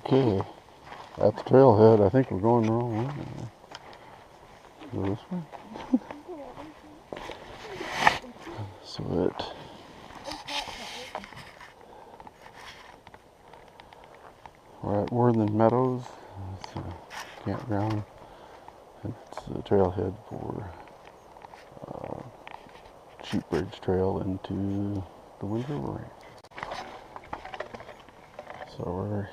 Okay, at the trailhead, I think we're going the wrong way. Go this way. So we're at Worthington Meadows. It's a campground, and it's a trailhead for Sheep Bridge Trail into the Wind River Range. So we're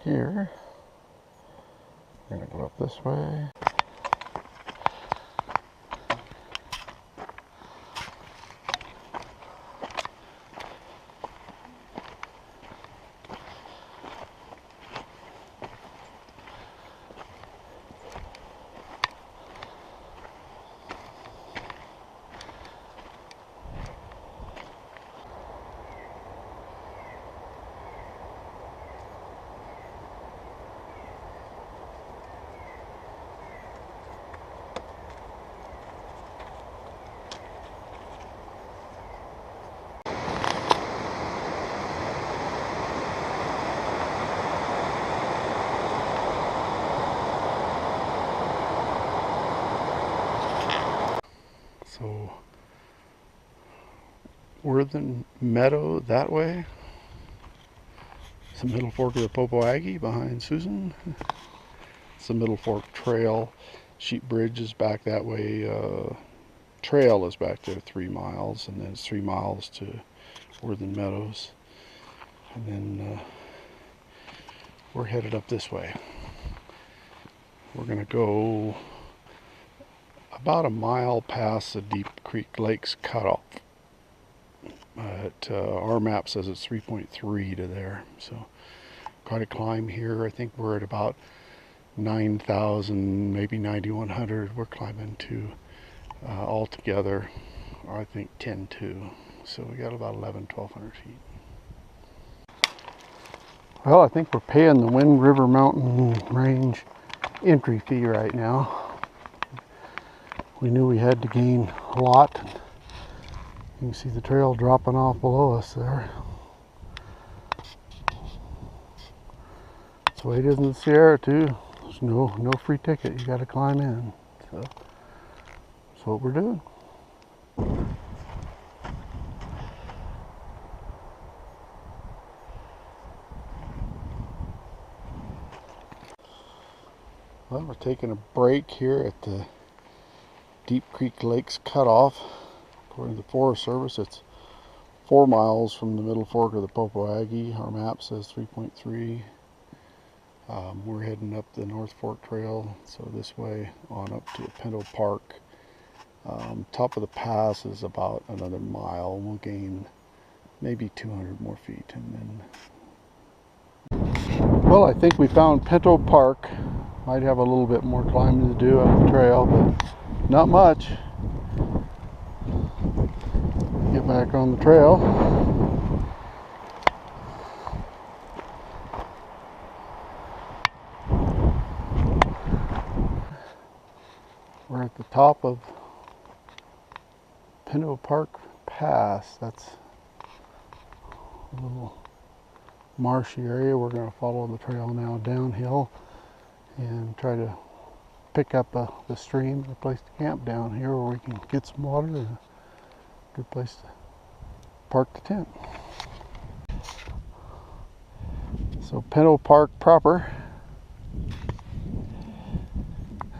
here. We're gonna go up this way. So Worthington Meadow that way. It's the Middle Fork of the Popo Aggie behind Susan. It's the Middle Fork Trail. Sheep Bridge is back that way. Trail is back there 3 miles, and then it's 3 miles to Worthington Meadows. And then we're headed up this way. We're going to go about a mile past the Deep Creek Lakes cutoff. Our map says it's 3.3 to there, so quite a climb here. I think we're at about 9,000, maybe 9,100. We're climbing to altogether, I think 10.2. So we got about 1,100 feet. Well, I think we're paying the Wind River Mountain Range entry fee right now. We knew we had to gain a lot. You can see the trail dropping off below us there. That's the way it is in the Sierra too. There's no free ticket. You got to climb in. So that's what we're doing. Well, we're taking a break here at the Deep Creek Lakes cutoff. According to the Forest Service, it's 4 miles from the Middle Fork of the Popo Aggie. Our map says 3.3. We're heading up the North Fork Trail, so this way on up to Pinto Park. Top of the pass is about another mile. We'll gain maybe 200 more feet, and then. Well, I think we found Pinto Park. Might have a little bit more climbing to do up the trail, but not much. Get back on the trail. We're at the top of Pinto Park Pass. That's a little marshy area. We're going to follow the trail now downhill and try to pick up the stream, a place to camp down here where we can get some water and a good place to park the tent. So Pinto Park proper,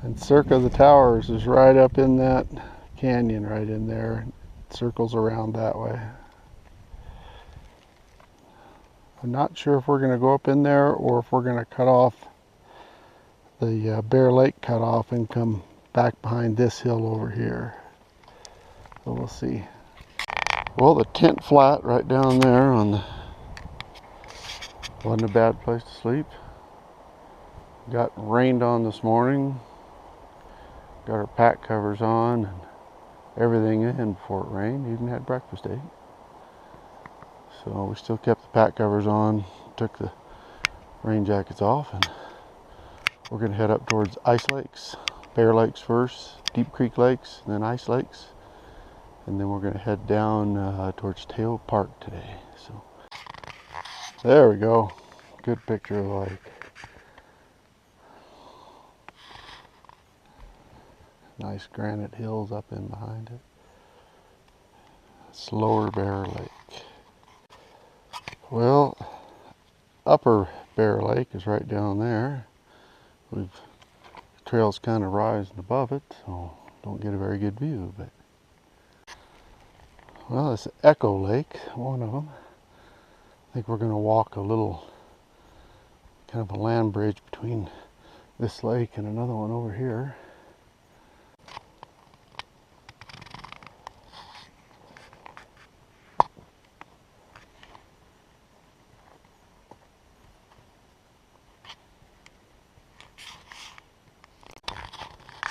and Circa the Towers is right up in that canyon right in there. It circles around that way. I'm not sure if we're going to go up in there or if we're going to cut off the Bear Lake cutoff and come back behind this hill over here. So we'll see. Well, the tent flat right down there wasn't a bad place to sleep. Got rained on this morning. Got our pack covers on and everything in before it rained. Even had breakfast ate. So we still kept the pack covers on, took the rain jackets off, and we're going to head up towards Ice Lakes. Bear Lakes first, Deep Creek Lakes, and then Ice Lakes. And then we're going to head down towards Tail Park today. So There we go. Good picture of the lake. Nice granite hills up in behind it. It's Lower Bear Lake. Well, Upper Bear Lake is right down there. The trail's kind of rising above it, so don't get a very good view. But well, it's Echo Lake, one of them. I think we're going to walk a little, kind of a land bridge between this lake and another one over here.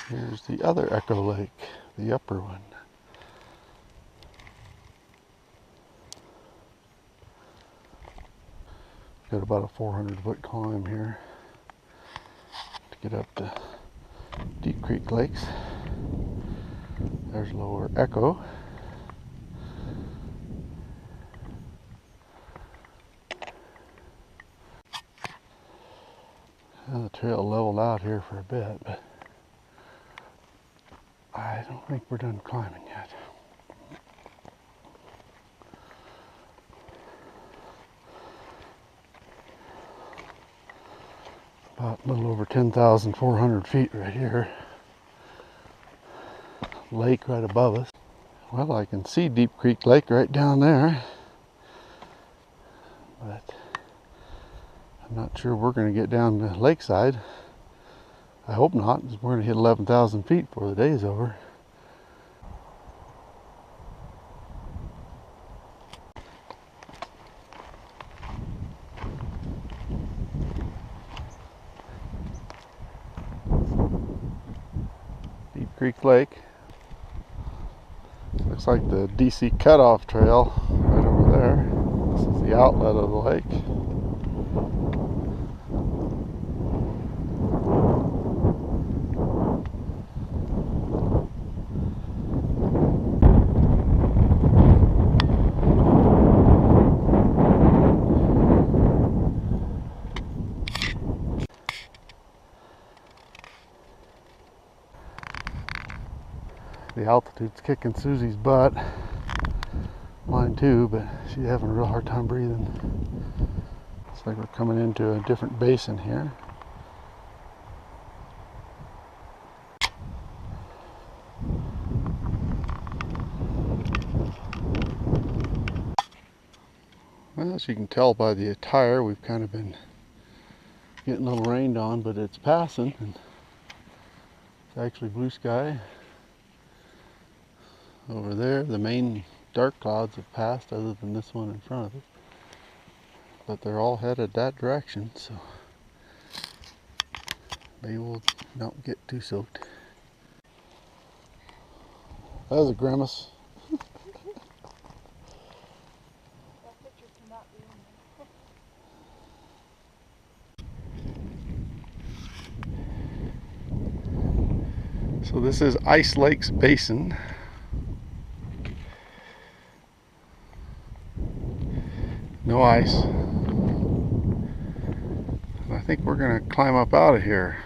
Here's the other Echo Lake, the upper one. Got about a 400-foot climb here to get up to Deep Creek Lakes. There's Lower Echo. Well, the trail leveled out here for a bit, but I don't think we're done climbing yet. About a little over 10,400 feet right here. Lake right above us. Well, I can see Deep Creek Lake right down there, but I'm not sure we're going to get down to lakeside. I hope not, because we're going to hit 11,000 feet before the day is over. Deep Creek Lake. Looks like the DC Cutoff Trail right over there. This is the outlet of the lake. The altitude's kicking Susie's butt. Mine too, but she's having a real hard time breathing. Looks like we're coming into a different basin here. Well, as you can tell by the attire, we've kind of been getting a little rained on, but it's passing, and it's actually blue sky. Over there, the main dark clouds have passed, other than this one in front of it. But they're all headed that direction, so they will not get too soaked. That was a grimace. So this is Lakes Basin. No ice. And I think we're going to climb up out of here.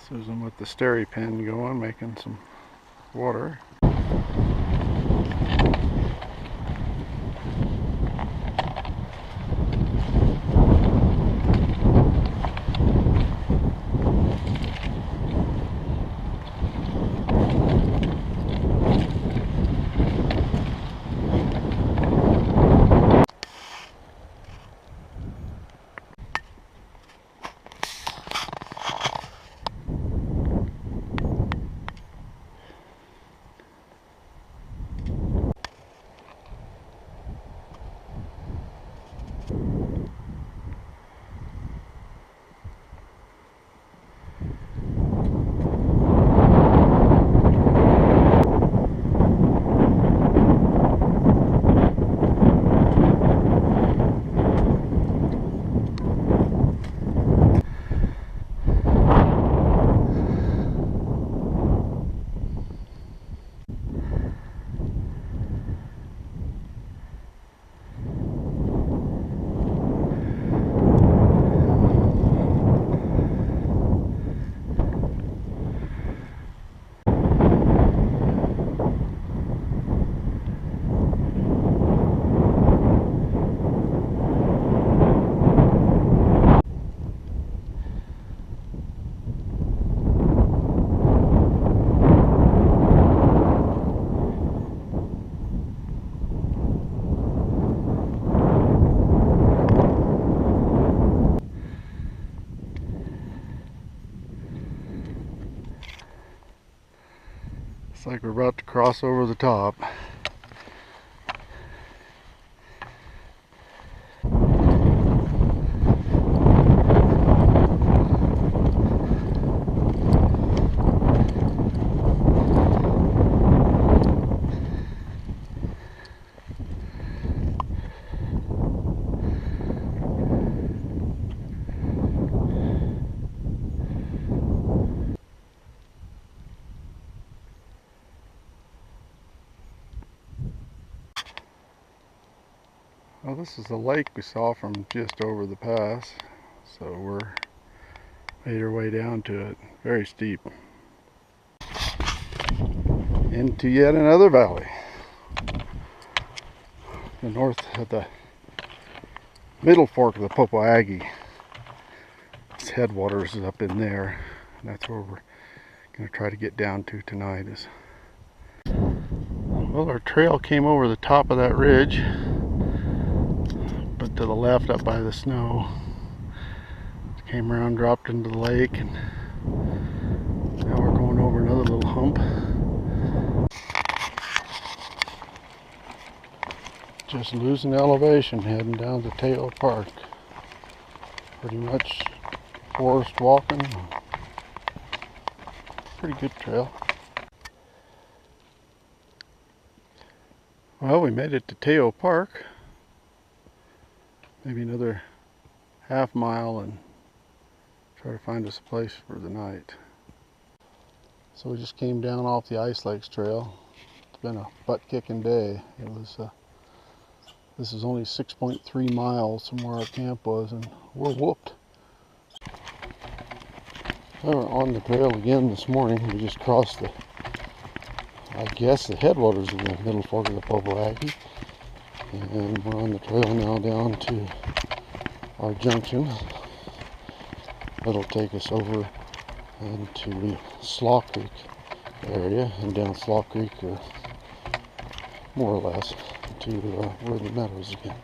Susan with the steri pen going, making some water. cross over the top. Well, this is the lake we saw from just over the pass, so we're made our way down to it. Very steep. Into yet another valley. The north at the middle fork of the Popo-Aggie. Its headwaters is up in there. And that's where we're going to try to get down to tonight. Well, our trail came over the top of that ridge, but to the left up by the snow. Came around, dropped into the lake, and now we're going over another little hump. Just losing elevation heading down to Tejo Park. Pretty much forest walking. Pretty good trail. Well, we made it to Tejo Park. Maybe another half mile and try to find us a place for the night. So we just came down off the Ice Lakes Trail. It's been a butt-kicking day. This is only 6.3 miles from where our camp was, and we're whooped. We're on the trail again this morning. We just crossed the, I guess, the headwaters of the middle fork of the Popo-Aggie. And we're on the trail now down to our junction. It'll take us over into Slaw Creek area and down Slaw Creek, more or less, to Worthington Meadows again.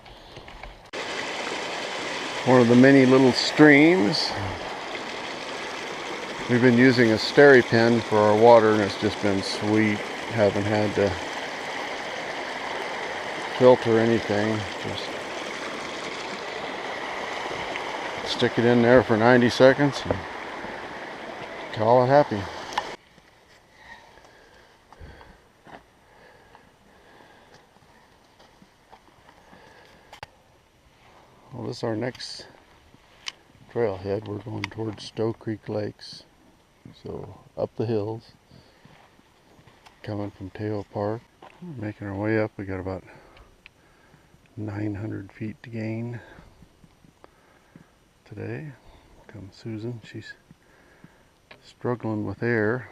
One of the many little streams. We've been using a steri pen for our water, and it's just been sweet. Haven't had to filter anything. Just stick it in there for 90 seconds and call it happy. Well, this is our next trailhead. We're going towards Stowe Creek Lakes. So up the hills, coming from Tejo Park. We're making our way up. We got about 900 feet to gain today. Comes Susan. She's struggling with air.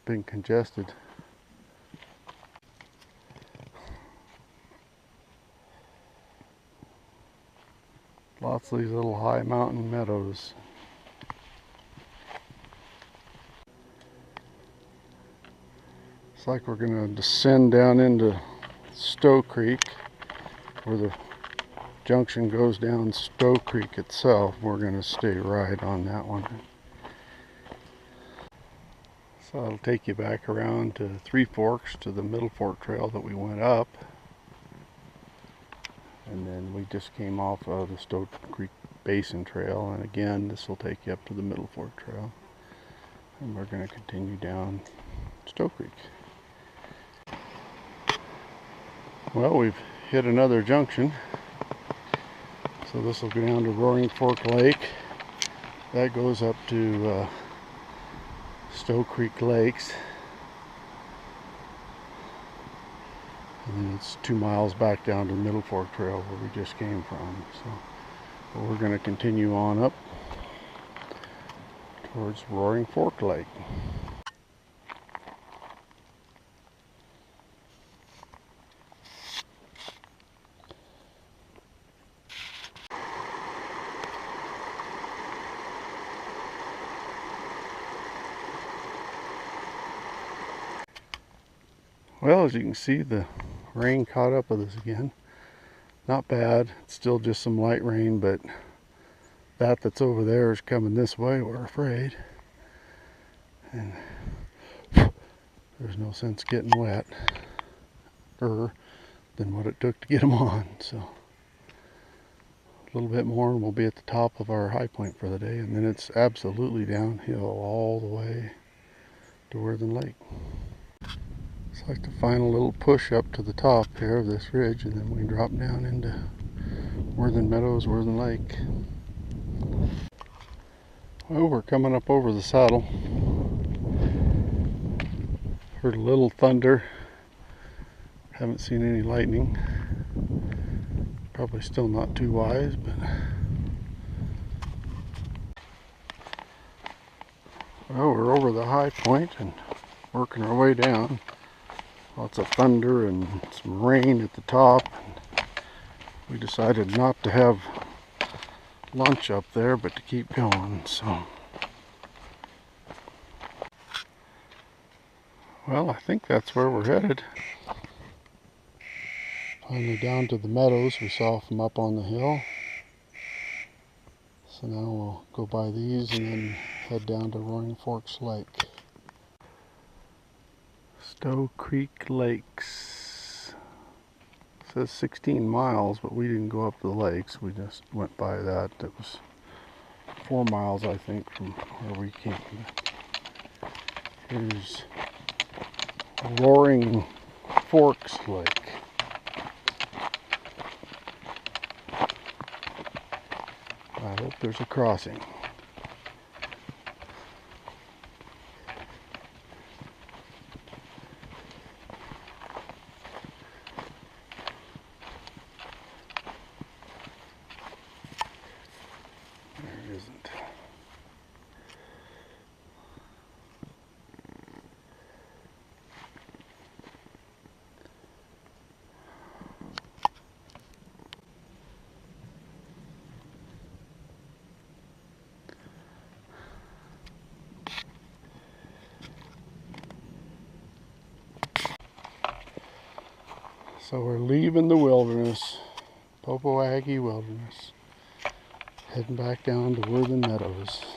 Been congested. Lots of these little high mountain meadows. It's like we're going to descend down into Stowe Creek, where the junction goes down Stowe Creek itself. We're going to stay right on that one. So it'll take you back around to Three Forks, to the Middle Fork Trail that we went up. And then we just came off of the Stowe Creek Basin Trail, and again this will take you up to the Middle Fork Trail. And we're going to continue down Stowe Creek. Well, we've hit another junction. So this will go down to Roaring Fork Lake. That goes up to Stowe Creek Lakes. And then it's 2 miles back down to the Middle Fork Trail where we just came from. So we're going to continue on up towards Roaring Fork Lake. Well, as you can see, the rain caught up with us again. Not bad. It's still just some light rain, but that's over there is coming this way, we're afraid. And there's no sense getting wet than what it took to get them on. So a little bit more and we'll be at the top of our high point for the day, and then it's absolutely downhill all the way to Worthington Lake. It's like the final little push up to the top here of this ridge, and then we drop down into Worthington Meadows, Worthington Lake. Well, we're coming up over the saddle. Heard a little thunder. Haven't seen any lightning. Probably still not too wise, but well, we're over the high point and working our way down. Lots of thunder and some rain at the top. We decided not to have lunch up there, but to keep going. So, well, I think that's where we're headed. Finally down to the meadows we saw from up on the hill. So now we'll go by these and then head down to Roaring Forks Lake. Stowe Creek Lakes. It says 16 miles, but we didn't go up to the lakes. We just went by that. It was 4 miles, I think, from where we came. Here's Roaring Forks Lake. I hope there's a crossing. There isn't. So we're leaving the wilderness, Popo Aggie Wilderness, heading back down to Worthington Meadows.